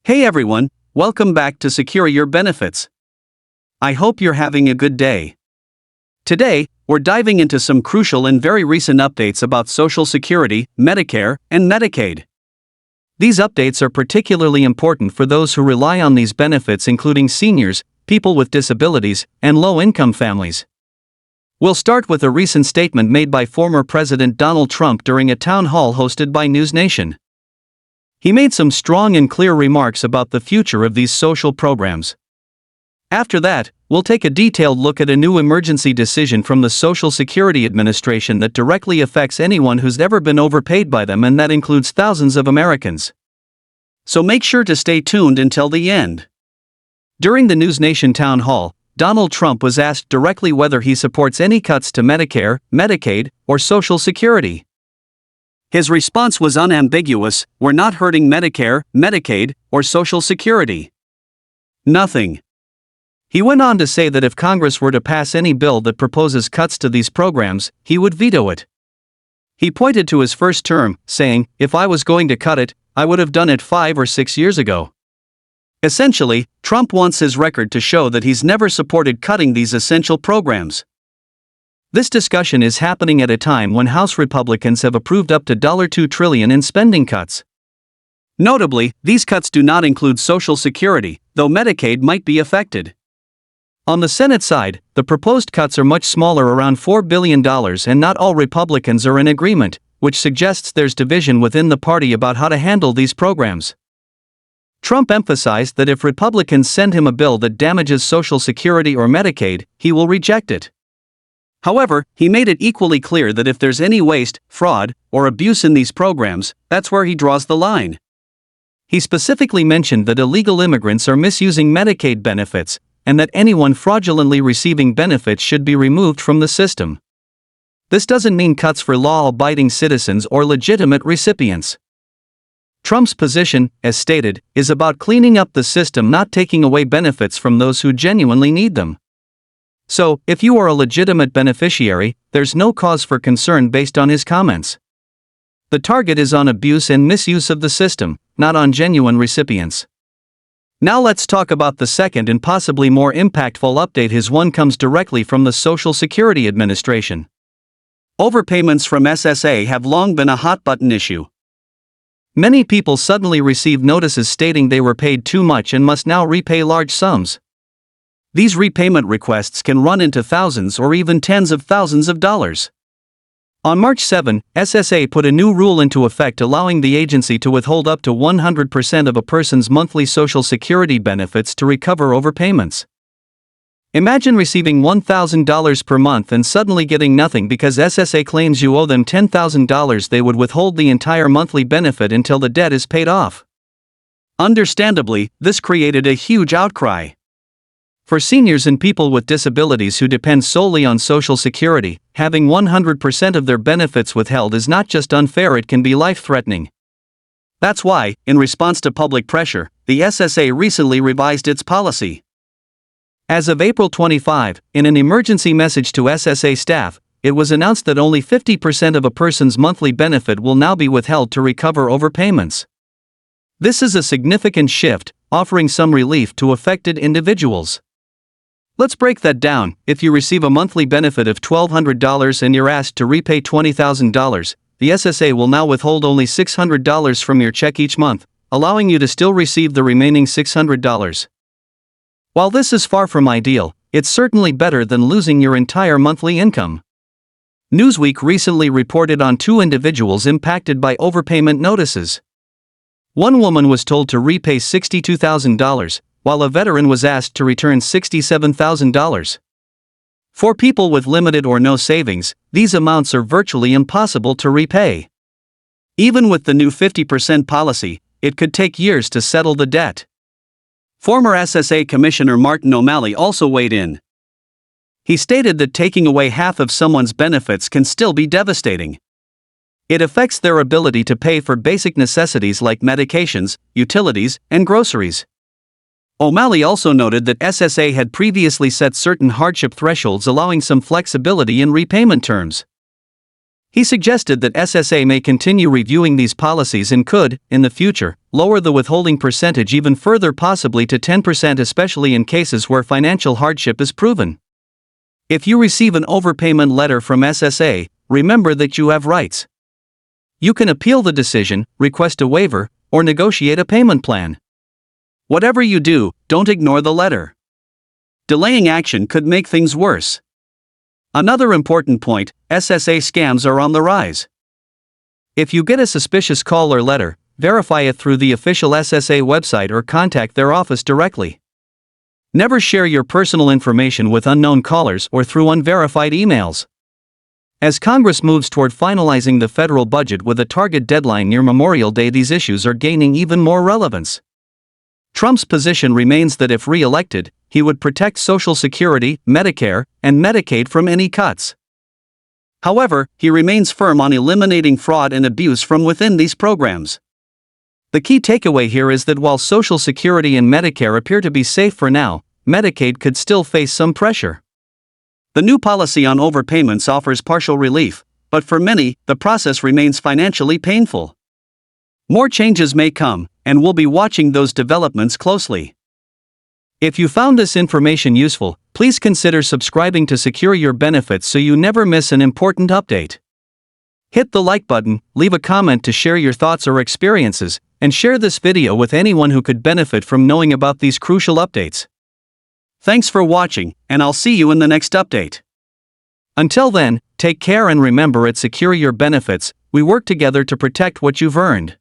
Hey everyone, welcome back to Secure Your Benefits. I hope you're having a good day. Today, we're diving into some crucial and very recent updates about Social Security, Medicare, and Medicaid. These updates are particularly important for those who rely on these benefits, including seniors, people with disabilities, and low-income families. We'll start with a recent statement made by former President Donald Trump during a town hall hosted by News Nation. He made some strong and clear remarks about the future of these social programs. After that, we'll take a detailed look at a new emergency decision from the Social Security Administration that directly affects anyone who's ever been overpaid by them, and that includes thousands of Americans. So make sure to stay tuned until the end. During the News Nation town hall, Donald Trump was asked directly whether he supports any cuts to Medicare, Medicaid, or Social Security. His response was unambiguous: "We're not hurting Medicare, Medicaid, or Social Security. Nothing." He went on to say that if Congress were to pass any bill that proposes cuts to these programs, he would veto it. He pointed to his first term, saying, "If I was going to cut it, I would have done it 5 or 6 years ago." Essentially, Trump wants his record to show that he's never supported cutting these essential programs. This discussion is happening at a time when House Republicans have approved up to $2 trillion in spending cuts. Notably, these cuts do not include Social Security, though Medicaid might be affected. On the Senate side, the proposed cuts are much smaller, around $4 billion, and not all Republicans are in agreement, which suggests there's division within the party about how to handle these programs. Trump emphasized that if Republicans send him a bill that damages Social Security or Medicaid, he will reject it. However, he made it equally clear that if there's any waste, fraud, or abuse in these programs, that's where he draws the line. He specifically mentioned that illegal immigrants are misusing Medicaid benefits, and that anyone fraudulently receiving benefits should be removed from the system. This doesn't mean cuts for law-abiding citizens or legitimate recipients. Trump's position, as stated, is about cleaning up the system, not taking away benefits from those who genuinely need them. So, if you are a legitimate beneficiary, there's no cause for concern based on his comments. The target is on abuse and misuse of the system, not on genuine recipients. Now let's talk about the second and possibly more impactful update. His one comes directly from the Social Security Administration. Overpayments from SSA have long been a hot-button issue. Many people suddenly receive notices stating they were paid too much and must now repay large sums. These repayment requests can run into thousands or even tens of thousands of dollars. On March 7, SSA put a new rule into effect allowing the agency to withhold up to 100% of a person's monthly Social Security benefits to recover overpayments. Imagine receiving $1,000 per month and suddenly getting nothing because SSA claims you owe them $10,000. They would withhold the entire monthly benefit until the debt is paid off. Understandably, this created a huge outcry. For seniors and people with disabilities who depend solely on Social Security, having 100% of their benefits withheld is not just unfair, it can be life-threatening. That's why, in response to public pressure, the SSA recently revised its policy. As of April 25, in an emergency message to SSA staff, it was announced that only 50% of a person's monthly benefit will now be withheld to recover overpayments. This is a significant shift, offering some relief to affected individuals. Let's break that down. If you receive a monthly benefit of $1,200 and you're asked to repay $20,000, the SSA will now withhold only $600 from your check each month, allowing you to still receive the remaining $600. While this is far from ideal, it's certainly better than losing your entire monthly income. Newsweek recently reported on 2 individuals impacted by overpayment notices. One woman was told to repay $62,000, while a veteran was asked to return $67,000. For people with limited or no savings, these amounts are virtually impossible to repay. Even with the new 50% policy, it could take years to settle the debt. Former SSA Commissioner Martin O'Malley also weighed in. He stated that taking away half of someone's benefits can still be devastating. It affects their ability to pay for basic necessities like medications, utilities, and groceries. O'Malley also noted that SSA had previously set certain hardship thresholds, allowing some flexibility in repayment terms. He suggested that SSA may continue reviewing these policies and could, in the future, lower the withholding percentage even further, possibly to 10%, especially in cases where financial hardship is proven. If you receive an overpayment letter from SSA, remember that you have rights. You can appeal the decision, request a waiver, or negotiate a payment plan. Whatever you do, don't ignore the letter. Delaying action could make things worse. Another important point: SSA scams are on the rise. If you get a suspicious call or letter, verify it through the official SSA website or contact their office directly. Never share your personal information with unknown callers or through unverified emails. As Congress moves toward finalizing the federal budget with a target deadline near Memorial Day, these issues are gaining even more relevance. Trump's position remains that if re-elected, he would protect Social Security, Medicare, and Medicaid from any cuts. However, he remains firm on eliminating fraud and abuse from within these programs. The key takeaway here is that while Social Security and Medicare appear to be safe for now, Medicaid could still face some pressure. The new policy on overpayments offers partial relief, but for many, the process remains financially painful. More changes may come, and we'll be watching those developments closely. If you found this information useful, please consider subscribing to Secure Your Benefits so you never miss an important update. Hit the like button, leave a comment to share your thoughts or experiences, and share this video with anyone who could benefit from knowing about these crucial updates. Thanks for watching, and I'll see you in the next update. Until then, take care and remember, at Secure Your Benefits, we work together to protect what you've earned.